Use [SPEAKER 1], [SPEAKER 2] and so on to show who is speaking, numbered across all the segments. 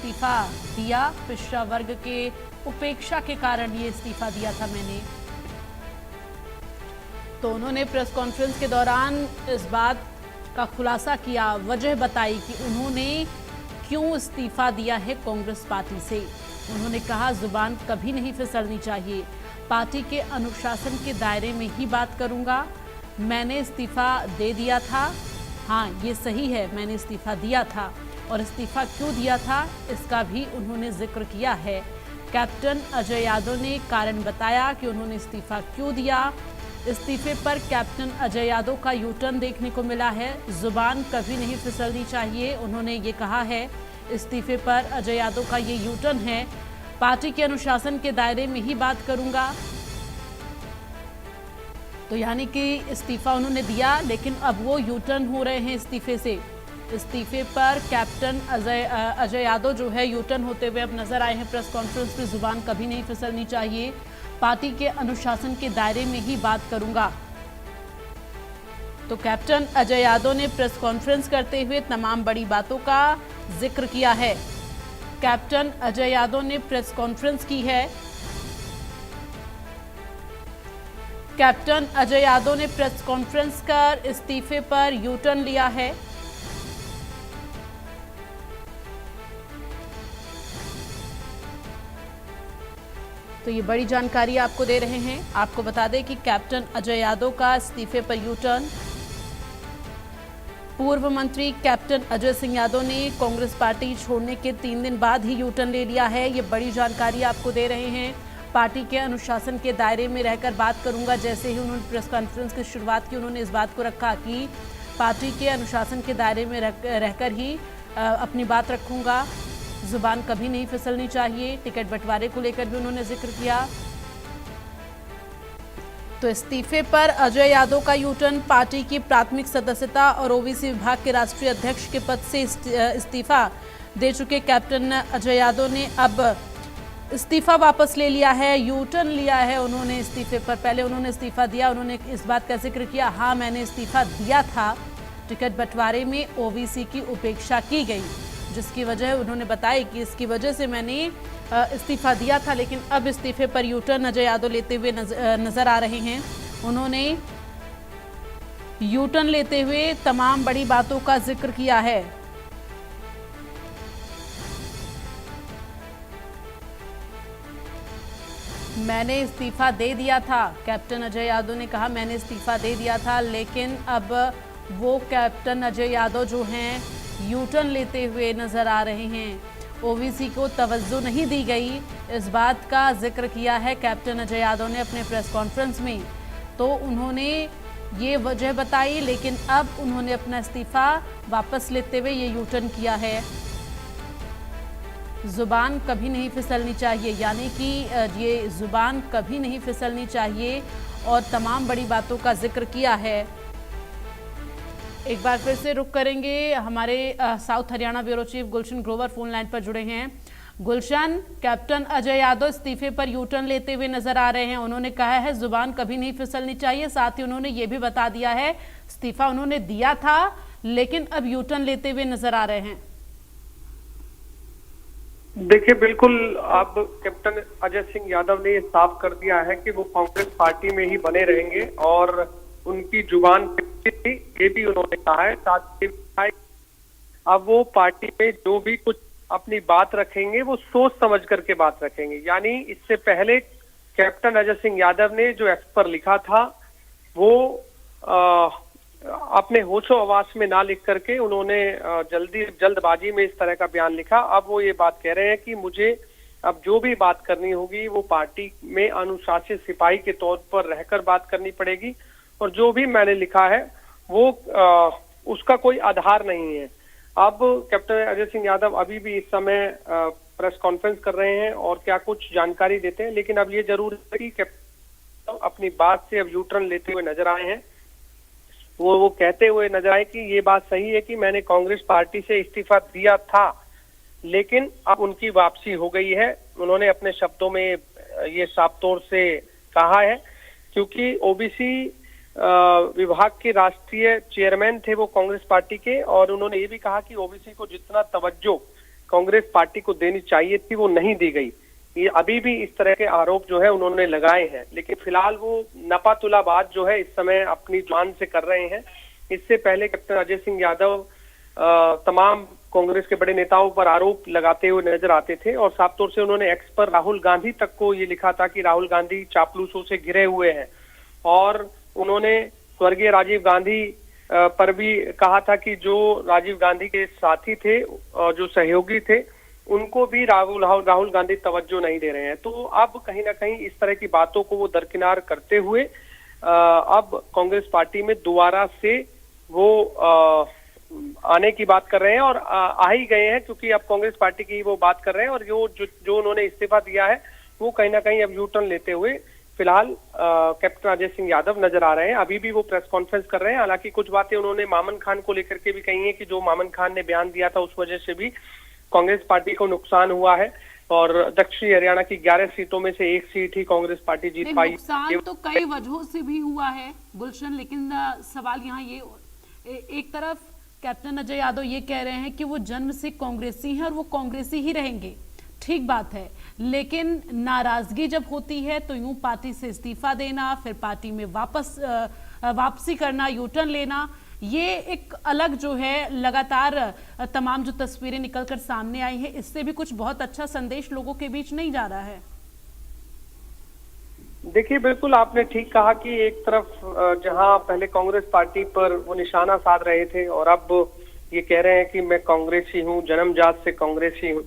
[SPEAKER 1] इस्तीफा दिया, पिछड़ा वर्ग के उपेक्षा के कारण ये इस्तीफा दिया था मैंने। तो उन्होंने प्रेस कॉन्फ्रेंस के दौरान इस बात का खुलासा किया, वजह बताई कि उन्होंने क्यों इस्तीफा दिया है कांग्रेस पार्टी से। उन्होंने कहा, जुबान कभी नहीं फिसलनी चाहिए, पार्टी के अनुशासन के दायरे में ही बात करूंगा। मैंने इस्तीफा दे दिया था, हाँ ये सही है, मैंने इस्तीफा दिया था और इस्तीफा क्यों दिया था इसका भी उन्होंने जिक्र किया है। कैप्टन अजय यादव ने कारण बताया कि उन्होंने इस्तीफा क्यों दिया। इस्तीफे पर कैप्टन अजय यादव का यू टर्न देखने को मिला है, जुबान कभी नहीं फिसलनी चाहिए, उन्होंने ये कहा है। इस्तीफे पर अजय यादव का ये यू टर्न है, पार्टी के अनुशासन के दायरे में ही बात करूंगा। तो यानी कि इस्तीफा उन्होंने दिया, लेकिन अब वो यू टर्न हो रहे हैं इस्तीफे से। इस्तीफे पर कैप्टन अजय यादव जो है यू टर्न होते हुए अब नजर आए हैं प्रेस कॉन्फ्रेंस में। जुबान कभी नहीं फिसलनी चाहिए, पार्टी के अनुशासन के दायरे में ही बात करूंगा। तो कैप्टन अजय यादव ने प्रेस कॉन्फ्रेंस करते हुए तमाम बड़ी बातों का जिक्र किया है। कैप्टन अजय यादव ने प्रेस कॉन्फ्रेंस की है। कैप्टन अजय यादव ने प्रेस कॉन्फ्रेंस कर इस्तीफे पर यू टर्न लिया है। तो ये बड़ी जानकारी आपको दे रहे हैं। आपको बता दें कि कैप्टन अजय यादव का इस्तीफे पर यू टर्न। पूर्व मंत्री कैप्टन अजय सिंह यादव ने कांग्रेस पार्टी छोड़ने के 3 दिन बाद ही यू टर्न ले लिया है। ये बड़ी जानकारी आपको दे रहे हैं। पार्टी के अनुशासन के दायरे में रहकर बात करूंगा, जैसे ही उन्होंने प्रेस कॉन्फ्रेंस की शुरुआत की, उन्होंने इस बात को रखा कि पार्टी के अनुशासन के दायरे में रहकर ही अपनी बात रखूंगा, जुबान कभी नहीं फिसलनी चाहिए। टिकट बंटवारे को लेकर भी उन्होंने जिक्र किया। तो इस्तीफे पर अजय यादव का यू टर्न, पार्टी की प्राथमिक सदस्यता और ओबीसी विभाग के राष्ट्रीय अध्यक्ष के पद से इस्तीफा दे चुके कैप्टन अजय यादव ने अब इस्तीफा वापस ले लिया है, यू टर्न लिया है उन्होंने इस्तीफे पर। पहले उन्होंने इस्तीफा दिया, उन्होंने इस बात का जिक्र किया, हाँ मैंने इस्तीफा दिया था, टिकट बंटवारे में ओबीसी की उपेक्षा की गई, जिसकी वजह उन्होंने बताई कि इसकी वजह से मैंने इस्तीफा दिया था। लेकिन अब इस्तीफे पर यू टर्न अजय यादव लेते हुए नजर आ रहे हैं। उन्होंने यू टर्न लेते हुए तमाम बड़ी बातों का जिक्र किया है। मैंने इस्तीफा दे दिया था, कैप्टन अजय यादव ने कहा मैंने इस्तीफा दे दिया था, लेकिन अब वो कैप्टन अजय यादव जो हैं यू टर्न लेते हुए नजर आ रहे हैं। ओबीसी को तवज्जो नहीं दी गई, इस बात का जिक्र किया है कैप्टन अजय यादव ने अपने प्रेस कॉन्फ्रेंस में। तो उन्होंने ये वजह बताई, लेकिन अब उन्होंने अपना इस्तीफा वापस लेते हुए ये यू टर्न किया है। जुबान कभी नहीं फिसलनी चाहिए, यानी कि ये जुबान कभी नहीं फिसलनी चाहिए और तमाम बड़ी बातों का जिक्र किया है। एक बार फिर से रुक करेंगे, हमारे south Haryana bureau chief Gulshan Grover phone line पर जुड़े हैं। गुलशन, कैप्टन अजय यादव इस्तीफे पर यू टर्न लेते हुए नजर आ रहे हैं। उन्होंने कहा है जुबान कभी नहीं फिसलनी चाहिए, साथ ही उन्होंने ये भी बता दिया है इस्तीफा उन्होंने दिया था, लेकिन अब यू टर्न लेते हुए नजर आ रहे हैं।
[SPEAKER 2] देखिए, बिल्कुल अब कैप्टन अजय सिंह यादव ने ये साफ कर दिया है कि वो कांग्रेस पार्टी में ही बने रहेंगे और उनकी जुबान थी, ये भी उन्होंने कहा है। साथ ही अब वो पार्टी में जो भी कुछ अपनी बात रखेंगे वो सोच समझ करके बात रखेंगे। यानी इससे पहले कैप्टन अजय सिंह यादव ने जो एक्स पर लिखा था वो अपने होशो हवास में ना लिख करके उन्होंने जल्दबाजी में इस तरह का बयान लिखा। अब वो ये बात कह रहे हैं कि मुझे अब जो भी बात करनी होगी वो पार्टी में अनुशासित सिपाही के तौर पर रहकर बात करनी पड़ेगी, और जो भी मैंने लिखा है वो उसका कोई आधार नहीं है। अब कैप्टन अजय सिंह यादव अभी भी इस समय प्रेस कॉन्फ्रेंस कर रहे हैं और क्या कुछ जानकारी देते हैं, लेकिन अब ये जरूर है कि कैप्टन अपनी बात से अब यू टर्न लेते हुए नजर आए हैं। वो कहते हुए नजर आए कि ये बात सही है कि मैंने कांग्रेस पार्टी से इस्तीफा दिया था, लेकिन अब उनकी वापसी हो गई है। उन्होंने अपने शब्दों में ये साफ तौर से कहा है, क्योंकि ओबीसी विभाग के राष्ट्रीय चेयरमैन थे वो कांग्रेस पार्टी के, और उन्होंने ये भी कहा कि ओबीसी को जितना तवज्जो कांग्रेस पार्टी को देनी चाहिए थी वो नहीं दी गई। ये अभी भी इस तरह के आरोप जो है उन्होंने लगाए हैं, लेकिन फिलहाल वो नपातुलाबाद जो है इस समय अपनी जान से कर रहे हैं। इससे पहले कैप्टन अजय सिंह यादव तमाम कांग्रेस के बड़े नेताओं पर आरोप लगाते हुए नजर आते थे और साफ तौर से उन्होंने एक्स पर राहुल गांधी तक को ये लिखा था कि राहुल गांधी चापलूसों से घिरे हुए हैं, और उन्होंने स्वर्गीय राजीव गांधी पर भी कहा था कि जो राजीव गांधी के साथी थे और जो सहयोगी थे उनको भी राहुल गांधी तवज्जो नहीं दे रहे हैं। तो अब कहीं ना कहीं इस तरह की बातों को वो दरकिनार करते हुए अब कांग्रेस पार्टी में दोबारा से वो आने की बात कर रहे हैं और आ ही गए हैं, क्योंकि अब कांग्रेस पार्टी की वो बात कर रहे हैं और जो उन्होंने इस्तीफा दिया है वो कहीं ना कहीं अब यू टर्न लेते हुए फिलहाल कैप्टन अजय सिंह यादव नजर आ रहे हैं। अभी भी वो प्रेस कॉन्फ्रेंस कर रहे हैं। हालांकि कुछ बातें उन्होंने मामन खान को लेकर के भी कही है कि जो मामन खान ने बयान दिया था उस वजह से भी कांग्रेस पार्टी को नुकसान हुआ है और दक्षिणी हरियाणा की 11 सीटों में से 1 सीट ही कांग्रेस पार्टी जीत पाई।
[SPEAKER 3] नुकसान तो कई वजहों से भी हुआ है गुलशन, लेकिन सवाल यहाँ ये, एक तरफ कैप्टन अजय यादव ये कह रहे हैं कि वो जन्म से कांग्रेसी हैं और वो कांग्रेसी ही रहेंगे, ठीक बात है, लेकिन नाराजगी जब होती है तो यूं पार्टी से इस्तीफा देना, फिर पार्टी में वापसी करना, यूटर्न लेना, ये एक अलग जो है लगातार तमाम जो तस्वीरें निकलकर सामने आई है, इससे भी कुछ बहुत अच्छा संदेश लोगों के बीच नहीं जा रहा है।
[SPEAKER 2] देखिए, बिल्कुल आपने ठीक कहा कि एक तरफ जहां पहले कांग्रेस पार्टी पर वो निशाना साध रहे थे और अब ये कह रहे हैं कि मैं कांग्रेसी हूं, जन्मजात से कांग्रेसी हूं,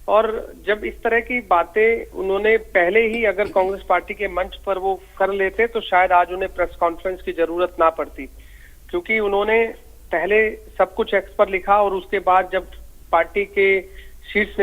[SPEAKER 2] और जब इस तरह की बातें उन्होंने पहले ही अगर कांग्रेस पार्टी के मंच पर वो कर लेते तो शायद आज उन्हें प्रेस कॉन्फ्रेंस की जरूरत ना पड़ती, क्योंकि उन्होंने पहले सब कुछ एक्स पर लिखा और उसके बाद जब पार्टी के शीर्ष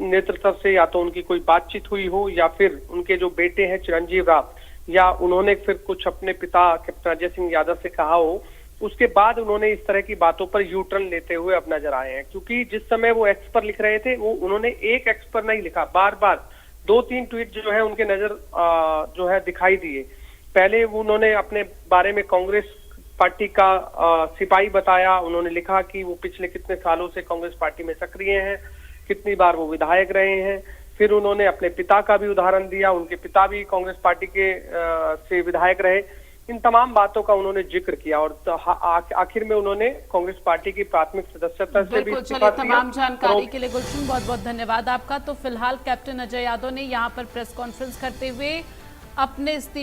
[SPEAKER 2] नेतृत्व से या तो उनकी कोई बातचीत हुई हो या फिर उनके जो बेटे हैं चिरंजीव राव, या उन्होंने फिर कुछ अपने पिता कैप्टन अजय सिंह यादव से कहा हो, उसके बाद उन्होंने इस तरह की बातों पर यू टर्न लेते हुए अब नजर आए हैं। क्योंकि जिस समय वो एक्स पर लिख रहे थे वो उन्होंने एक एक्स पर नहीं लिखा, बार बार 2-3 ट्वीट जो है उनके नजर जो है दिखाई दिए। पहले वो उन्होंने अपने बारे में कांग्रेस पार्टी का सिपाही बताया, उन्होंने लिखा कि वो पिछले कितने सालों से कांग्रेस पार्टी में सक्रिय हैं, कितनी बार वो विधायक रहे हैं। फिर उन्होंने अपने पिता का भी उदाहरण दिया, उनके पिता भी कांग्रेस पार्टी के से विधायक रहे। इन तमाम बातों का उन्होंने जिक्र किया और आखिर में उन्होंने कांग्रेस पार्टी की प्राथमिक सदस्यता से भी इस्तीफा दिया।
[SPEAKER 1] तमाम जानकारी के लिए गुलशन बहुत बहुत धन्यवाद आपका। तो फिलहाल कैप्टन अजय यादव ने यहाँ पर प्रेस कॉन्फ्रेंस करते हुए अपने इस्तीफे